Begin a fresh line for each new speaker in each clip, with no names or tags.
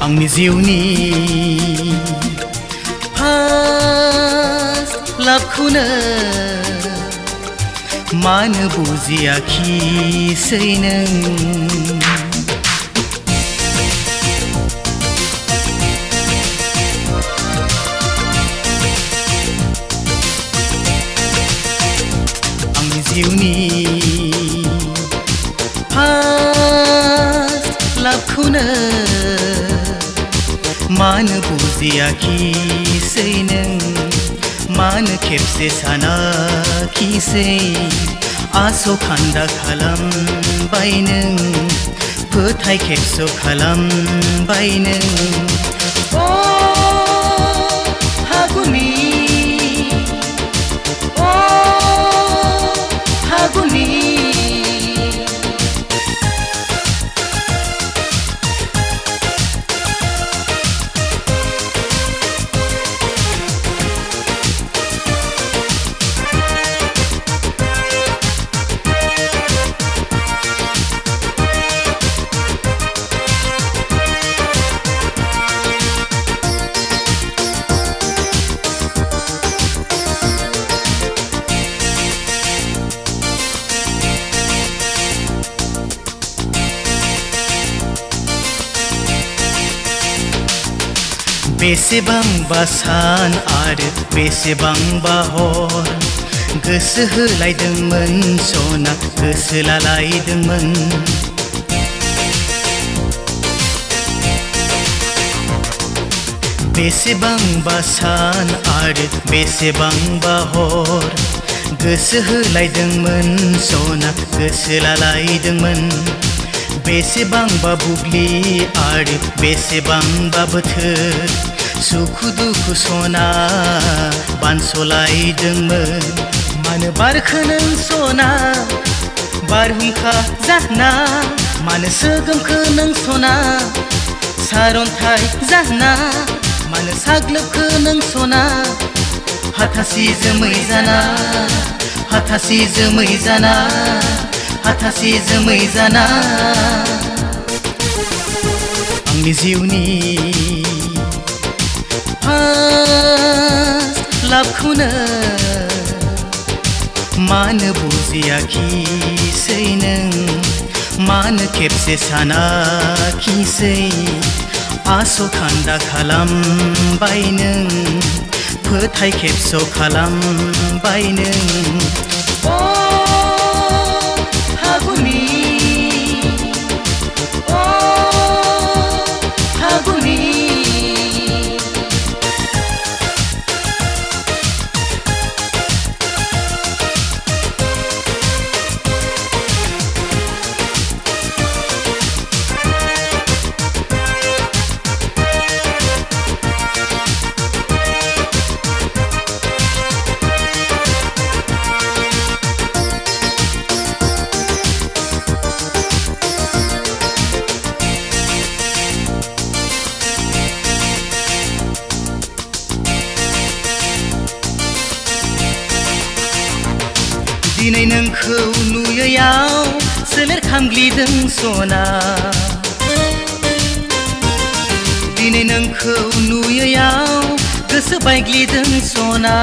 आंनि जिउनि फार्स्ट लाभखौनो मानो बुजियाखिसै नों आंनि जिउनि फार्स्ट लाभखौनो मानो बुजियाखिसै नों मानो खेबसे सानाखिसै आसखान्दा खालामबाय नों फोथाय खेबस' खालामबाय नों अ फागुनि अ फागुनि बेसेबांबा सान आरो बेसेबांबा हर गोसो होलायदोंमोन सना गोसो लालायदोंमोन बेसेबांबा सान आरो बेसेबांबा हर गोसो होलायदोंमोन सना गोसो लालायदोंमोन बेसेबांबा बुब्लि आरो बेसेबांबा बोथोर सुखु दुखु सना बानसलायदोंमोन मानो बारखो नों सना बारहुंखा जाना मानो सोगोमखो नों सना सारन्थाइ जाना मानो साग्लोबखो नों सना हाथासि जोमै जाना हाथासि जोमै जाना हाथासि जोमै जाना आंनि जिउनि फार्स्ट लाभखौनो मानो बुजियाखिसै नों मानो खेबसे सानाखिसै आसखान्दा खालामबाय नों फोथाय खेबस' खालामबाय नों फागुनि अ फागुनि दिनै नोंखौ नुयैयाव सोलेर खामग्लिदों सना दिनै नोंखौ नुयैयाव गोसो बायग्लिदों सना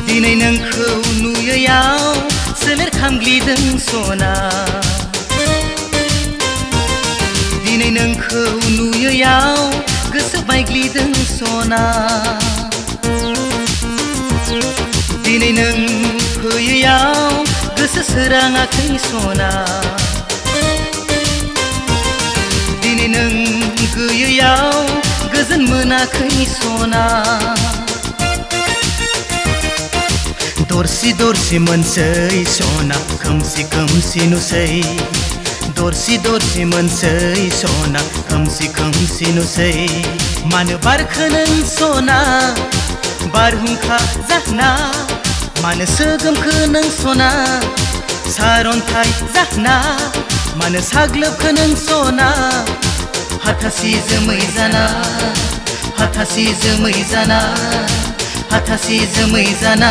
दिनै नोंखौ नुयैयाव सोलेर खामग्लिदों सना दिनै नोंखौ नुयैयाव गोसो बायग्लिदों सना दिनै नों फैयैयाव गोसो सोराङाखै सना दिनै नों गैयैयाव गोजोन मोनाखै सना दरसि दरसि मोनसै सना खोमसि खोमसि नुसै दरसि दरसि मोनसै सना खोमसि खोमसि नुसै मानो बारखो नों सना बारहुंखा जाना मानो सोगोमखो नों सना सारन्थाइ जाना मानो साग्लोबखो नों सना हाथासि जोमै जाना हाथासि जोमै जाना हाथासि जोमै जाना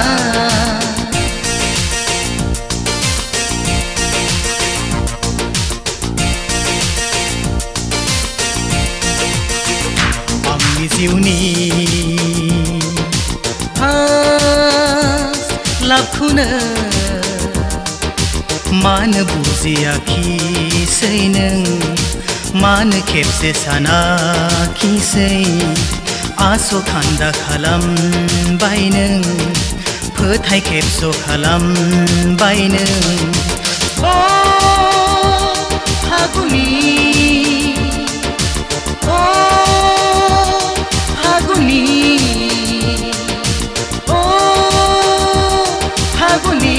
जिउनी लाखुन मान बुजियाखिसै नों मान खेबसे सानाखिसै आस' खान्दा खालामबाय नों फोथाय खेबस' खालामबाय नों अ फागुनि अ फागुनि अ फागुनि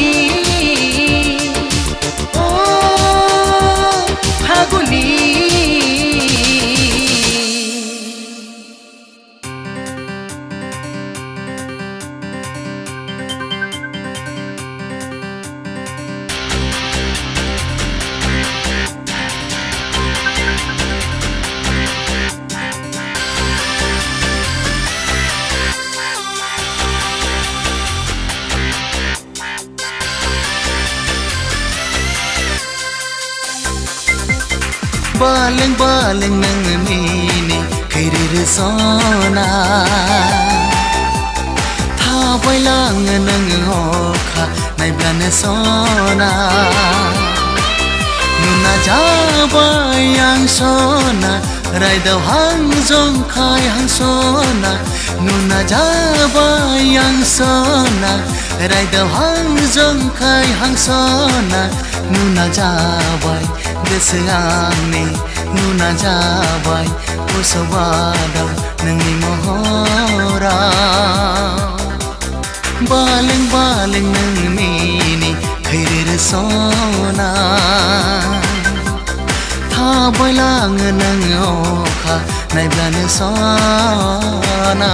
अ फागुनि
Baleng baleng nang mini kairir sona tha bailang nang hokha nai blan sona nuna jabayang sona rai dau hang jong khai hang sona nuna jabayang sona rai dau hang jong khai hang sona nuna jabai गोसोआंनि नुना जाबाय गोसोआव नोंनि महराव बालें बालें नों मिनि खैरिर सना थाबायलाङो नों अखा नायब्लानो सना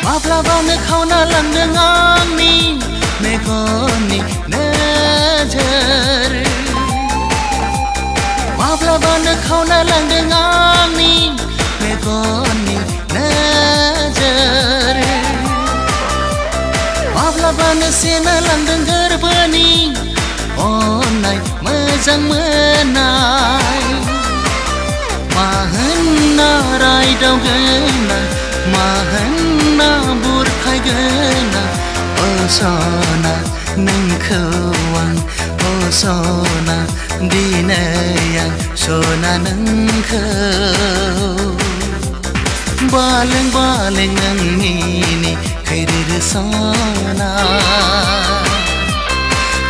माब्लाबानो खावना लांदों आंनि मेगननि नोजोर माब्लाबानो खावना लांदों आंनि मेगननि नोजोर माब्लाबानो सेना लांदों गोरबोनि अननाय मोजां मोननाय मा होनना रायदावगोन मा होनना बुरखायगोन अ सना नोंखौ आं अ सना दिनै आं सना नोंखौ बालें बालें नोंनि खैरिर सना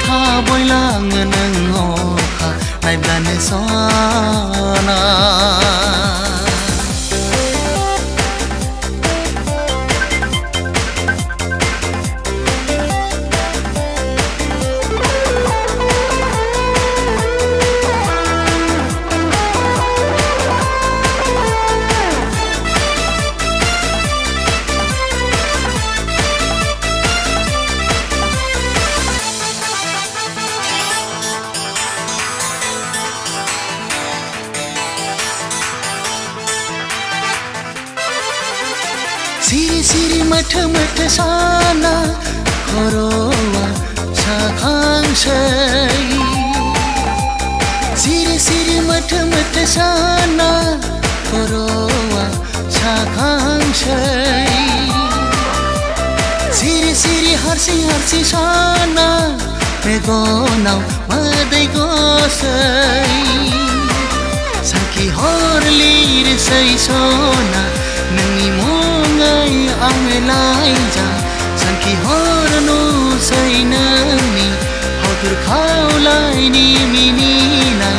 थाबायलाङो नों अखा नायब्लानो सना सिरि सिरि मठ मठ साना खर'आ साखांसै सिरि सिरि मठ मठ साना खर'आ साखांसै सिरि सिरि हारसिं हारसिं साना मेगनाव मोदै गसै सानखि हर लिरसै सना नोंनि मुङै आं लायजा सानखि हर नुसै नोंनि हावथुर खावलायनि मिनिनाय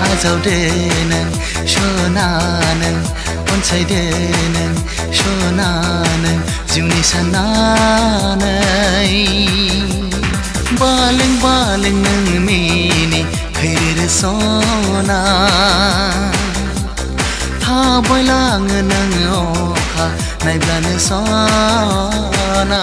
आजावदो नों सना नों अनसायदो नों सना नों जिउनि साननानै बालें बालें नों मिनि खैरिर सना थाबायलाङो नोङो अखा नायब्लानो सना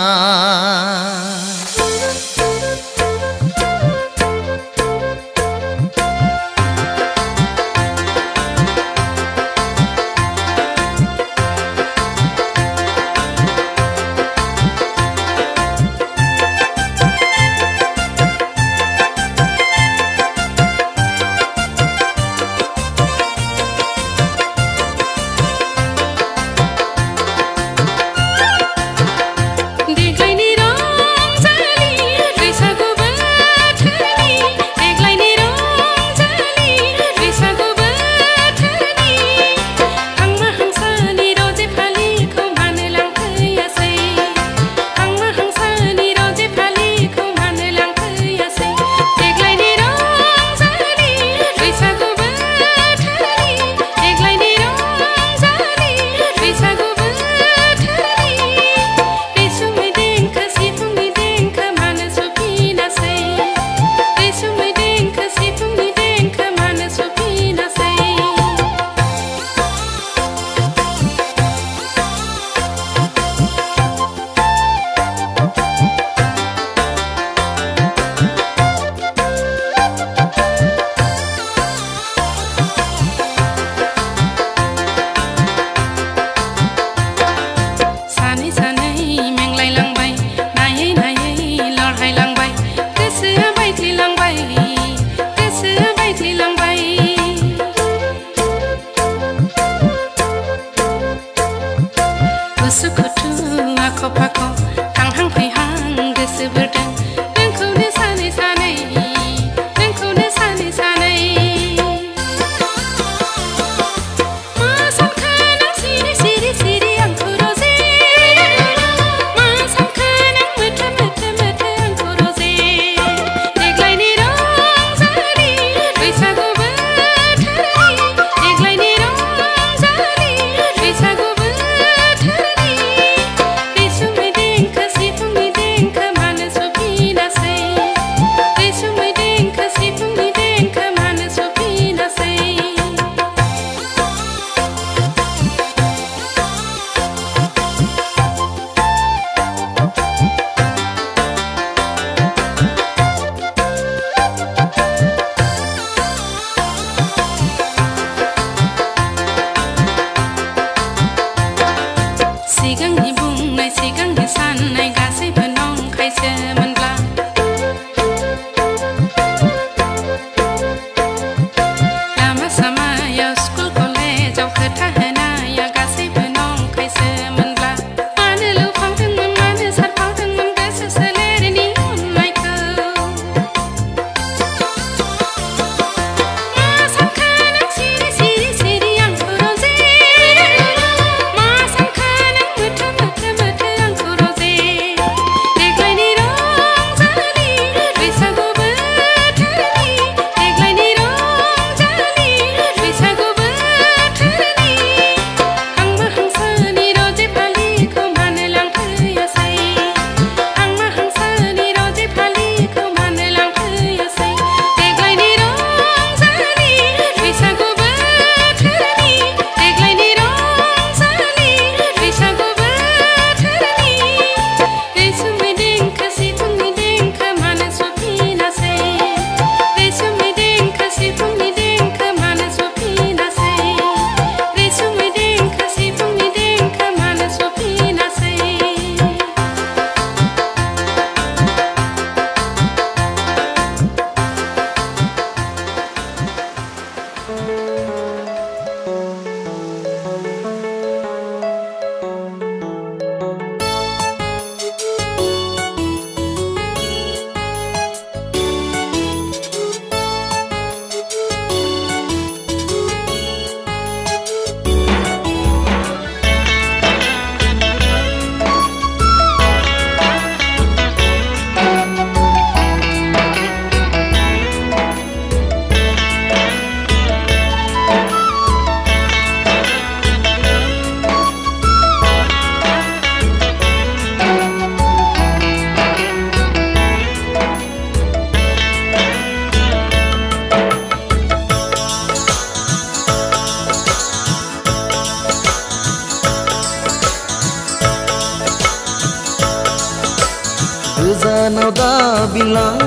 गोजानाव दा बिलां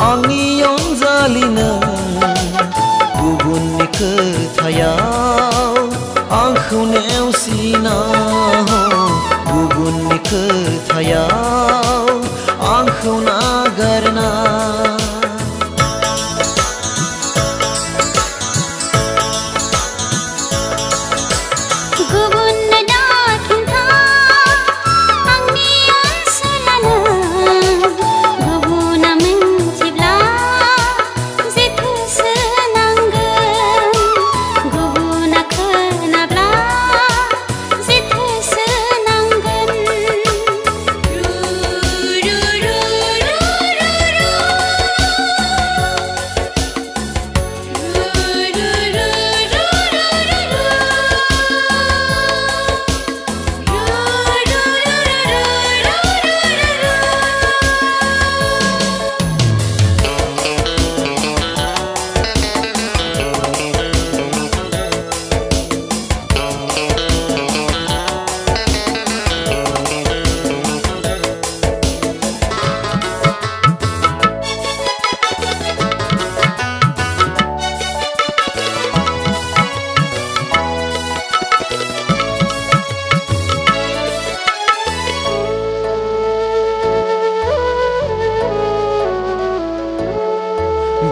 आंनि अनजालि नों गुबुननि खोथायाव आंखौ नेवसिना गुबुननि खोथायाव आंखौ नागारना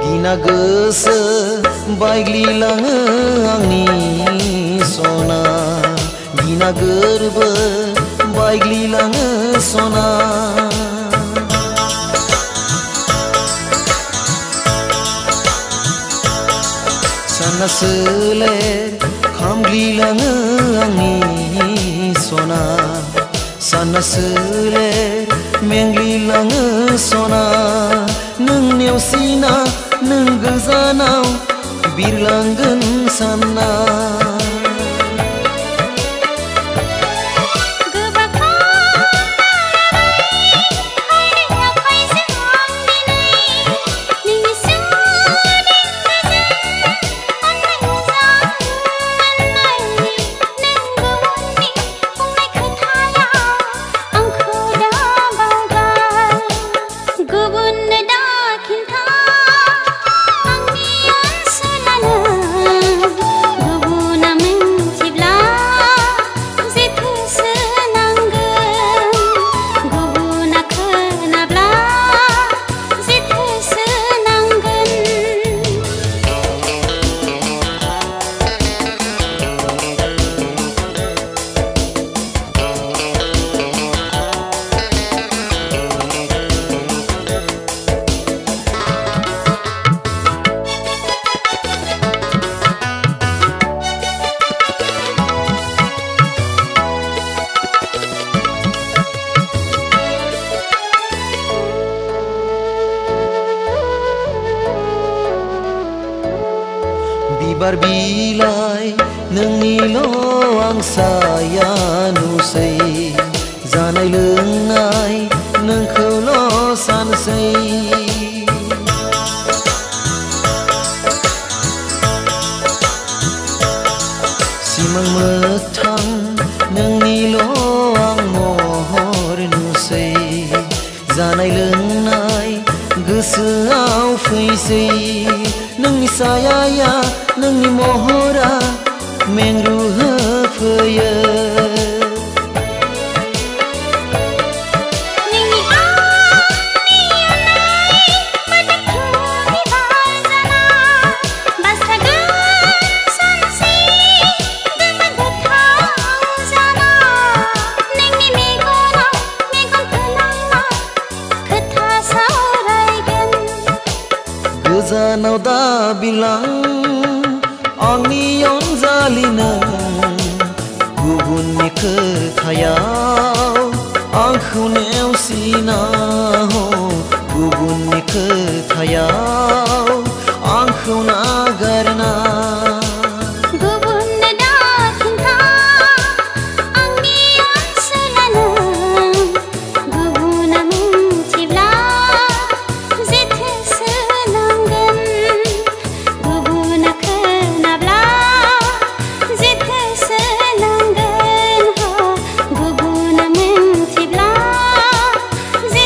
गिना गोसो बायग्लिलाङो आंनि सना गिना गोरबो बायग्लिलाङो सना साना सोलेर खामग्लिलाङो आंनि सना साना सोलेर मेंग्लिलाङो सना नों नेवसिना नों गोजानाव बिरलांगोन सानना बिबार बिलाइ नोंनिल' आं साया नुसै जानाय लोंनाय नोंखौल' सानसै सिमां मोगथां नोंनिल' आं महर नुसै जानाय लोंनाय गोसोआव फैसै नोंनि सायाया नोंनि महरा मेंरुहोफैयो गोजानाव दा बिलां आंनि अनजालि नों गुबुननि खोथायाव आंखौ नेवसिना गुबुननि खोथायाव आंखौ नागारना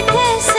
This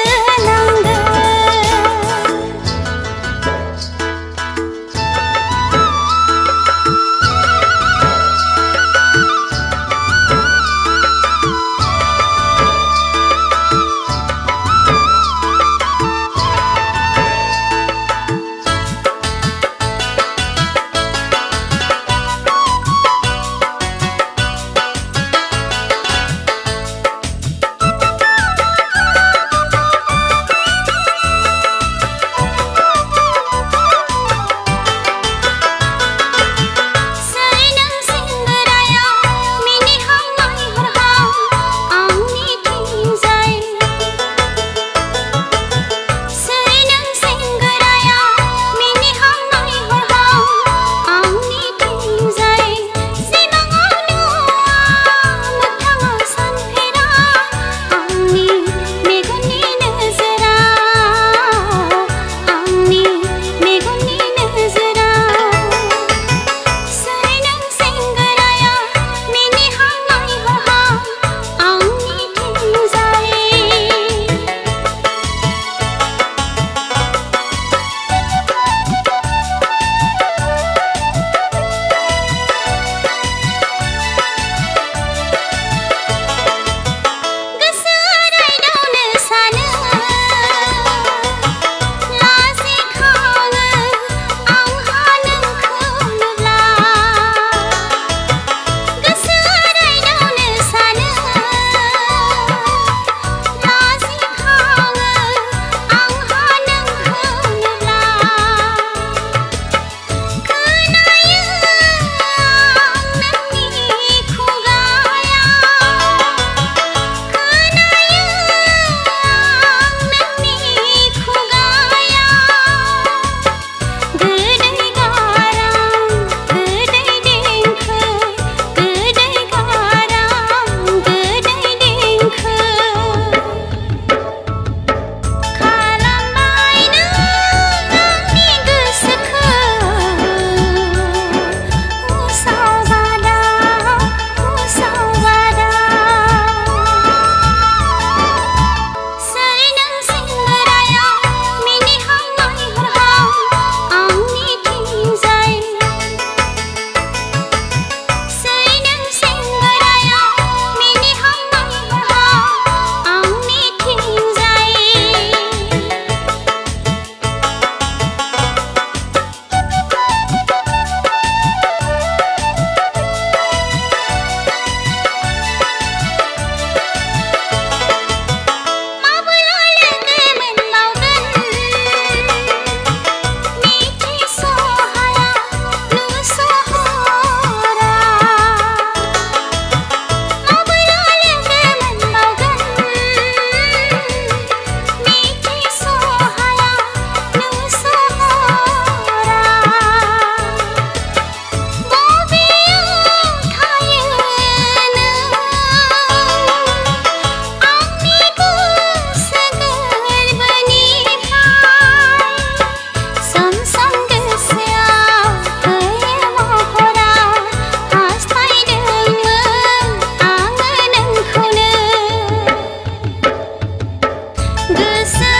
गोसो